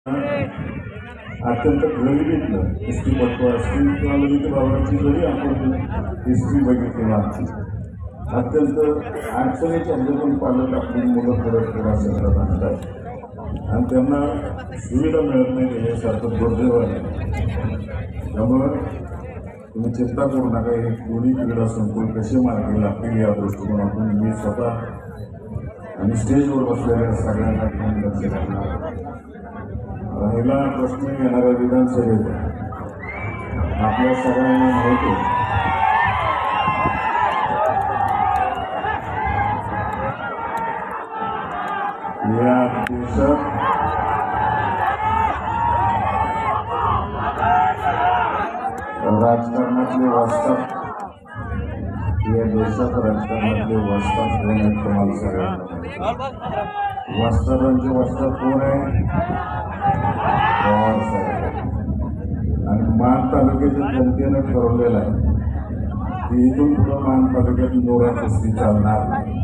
अत्यंत गरिबीतलं हिस्ट्रीपटू असतील किंवा ललित बाबांची जरी आपण हिस्ट्री बघितली वाचली अत्यंत अडचणीच्या ह्याच्यातून पालक आपली मुलं पुढे असं आणतात आणि त्यांना सुविधा मिळत नाही त्याच्यासारखं दुर्दैव आहे. त्यामुळं तुम्ही चिंता करू नका. हे दोन्ही क्रीडा संकुल कसे मार्गी लागतील या दृष्टिकोनातून मी स्वतः आणि स्टेजवर बसलेल्या सगळ्यांना घेऊन लक्ष घालणार. राहिला प्रश्न येणाऱ्या विधानसभेत आपल्या सगळ्यांना माहिती या देशात राजकारणातले वाचतात या देशात राजकारणातले वाचतात कोण आहेत तुम्हाला सगळ्यांना वाचतानांचे वाचतात कोण आहे पवार साहेब. आणि मान तालुक्याच्या जनतेनं ठरवलेलं आहे की इथून पुढं मान तालुक्यात नोरा कुस्ती चालणार नाही.